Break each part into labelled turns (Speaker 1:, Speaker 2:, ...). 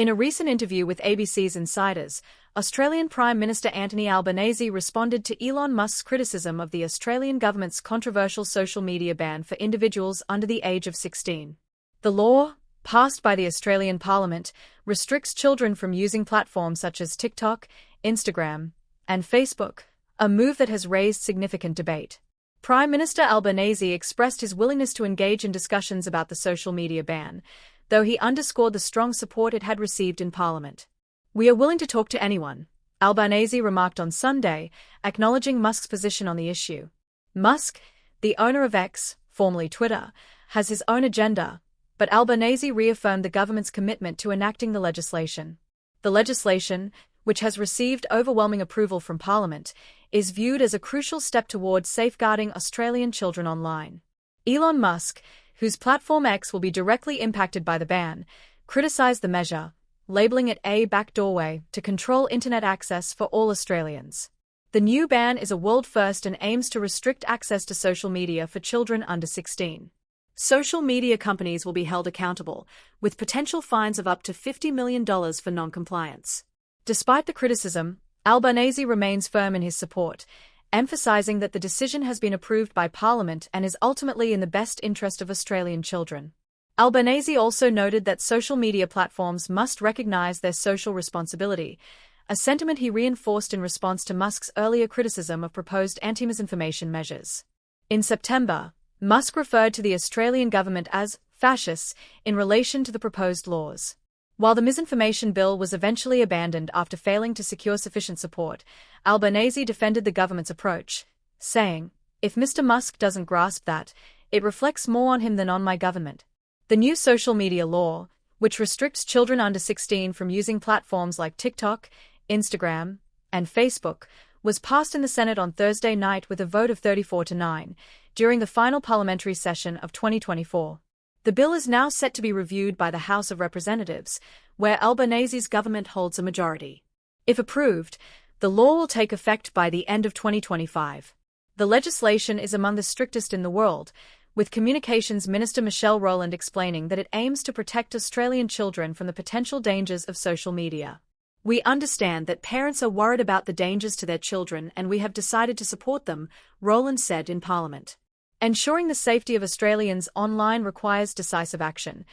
Speaker 1: In a recent interview with ABC's Insiders, Australian Prime Minister Anthony Albanese responded to Elon Musk's criticism of the Australian government's controversial social media ban for individuals under the age of 16. The law, passed by the Australian Parliament, restricts children from using platforms such as TikTok, Instagram, and Facebook, a move that has raised significant debate. Prime Minister Albanese expressed his willingness to engage in discussions about the social media ban, though he underscored the strong support it had received in Parliament. "We are willing to talk to anyone," Albanese remarked on Sunday, acknowledging Musk's position on the issue. Musk, the owner of X, formerly Twitter, has his own agenda, but Albanese reaffirmed the government's commitment to enacting the legislation. The legislation, which has received overwhelming approval from Parliament, is viewed as a crucial step towards safeguarding Australian children online. Elon Musk, whose platform X will be directly impacted by the ban, criticized the measure, labeling it a backdoorway to control internet access for all Australians. The new ban is a world first and aims to restrict access to social media for children under 16. Social media companies will be held accountable, with potential fines of up to $50 million for non-compliance. Despite the criticism, Albanese remains firm in his support, emphasizing that the decision has been approved by Parliament and is ultimately in the best interest of Australian children. Albanese also noted that social media platforms must recognize their social responsibility, a sentiment he reinforced in response to Musk's earlier criticism of proposed anti-misinformation measures. In September, Musk referred to the Australian government as fascists in relation to the proposed laws. While the misinformation bill was eventually abandoned after failing to secure sufficient support, Albanese defended the government's approach, saying, "If Mr. Musk doesn't grasp that, it reflects more on him than on my government." The new social media law, which restricts children under 16 from using platforms like TikTok, Instagram, and Facebook, was passed in the Senate on Thursday night with a vote of 34-9, during the final parliamentary session of 2024. The bill is now set to be reviewed by the House of Representatives, where Albanese's government holds a majority. If approved, the law will take effect by the end of 2025. The legislation is among the strictest in the world, with Communications Minister Michelle Rowland explaining that it aims to protect Australian children from the potential dangers of social media. "We understand that parents are worried about the dangers to their children and we have decided to support them," Rowland said in Parliament. Ensuring the safety of Australians online requires decisive action,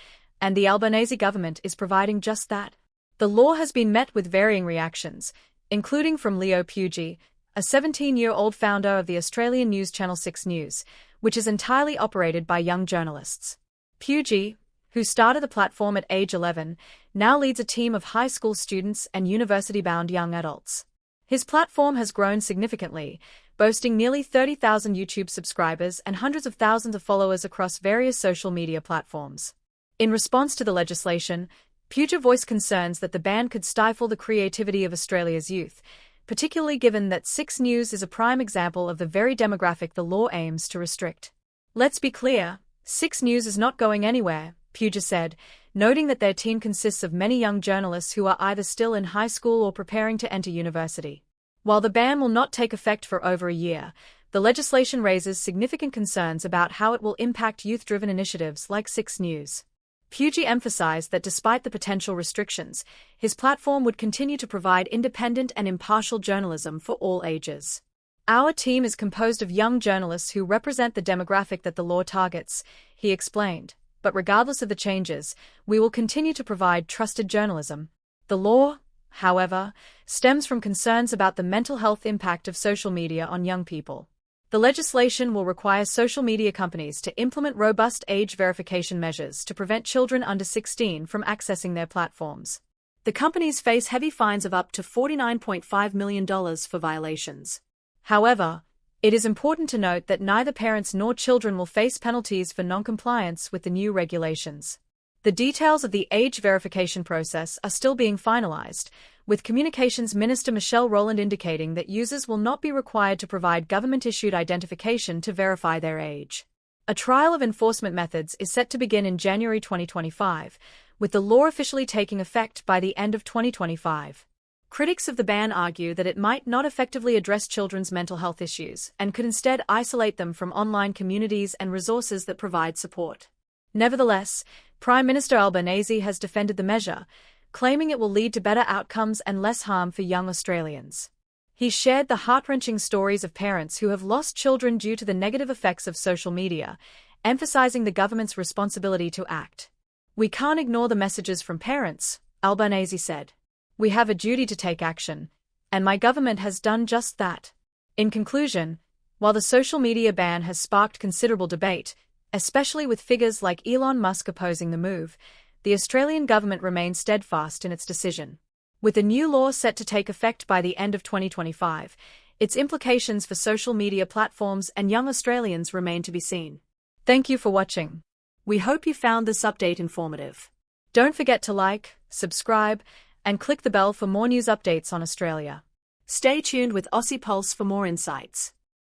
Speaker 1: and the Albanese government is providing just that. The law has been met with varying reactions, including from Leo Pugie, a 17-year-old founder of the Australian news channel 6 News, which is entirely operated by young journalists. Pugie, who started the platform at age 11, now leads a team of high school students and university-bound young adults. His platform has grown significantly, boasting nearly 30,000 YouTube subscribers and hundreds of thousands of followers across various social media platforms. In response to the legislation, Pugie voiced concerns that the ban could stifle the creativity of Australia's youth, particularly given that 6 News is a prime example of the very demographic the law aims to restrict. "Let's be clear, 6 News is not going anywhere," Pugie said, noting that their team consists of many young journalists who are either still in high school or preparing to enter university. While the ban will not take effect for over a year, the legislation raises significant concerns about how it will impact youth-driven initiatives like 6 News. Pugie emphasized that despite the potential restrictions, his platform would continue to provide independent and impartial journalism for all ages. "Our team is composed of young journalists who represent the demographic that the law targets," he explained, "but regardless of the changes, we will continue to provide trusted journalism." The law, however, stems from concerns about the mental health impact of social media on young people. The legislation will require social media companies to implement robust age verification measures to prevent children under 16 from accessing their platforms. The companies face heavy fines of up to $49.5 million for violations. However, it is important to note that neither parents nor children will face penalties for non-compliance with the new regulations. The details of the age verification process are still being finalized, with Communications Minister Michelle Rowland indicating that users will not be required to provide government-issued identification to verify their age. A trial of enforcement methods is set to begin in January 2025, with the law officially taking effect by the end of 2025. Critics of the ban argue that it might not effectively address children's mental health issues and could instead isolate them from online communities and resources that provide support. Nevertheless, Prime Minister Albanese has defended the measure, claiming it will lead to better outcomes and less harm for young Australians. He shared the heart-wrenching stories of parents who have lost children due to the negative effects of social media, emphasizing the government's responsibility to act. "We can't ignore the messages from parents," Albanese said. "We have a duty to take action, and my government has done just that." In conclusion, while the social media ban has sparked considerable debate, especially with figures like Elon Musk opposing the move, the Australian government remains steadfast in its decision. With the new law set to take effect by the end of 2025, its implications for social media platforms and young Australians remain to be seen. Thank you for watching. We hope you found this update informative. Don't forget to like, subscribe, and click the bell for more news updates on Australia. Stay tuned with Aussie Pulse for more insights.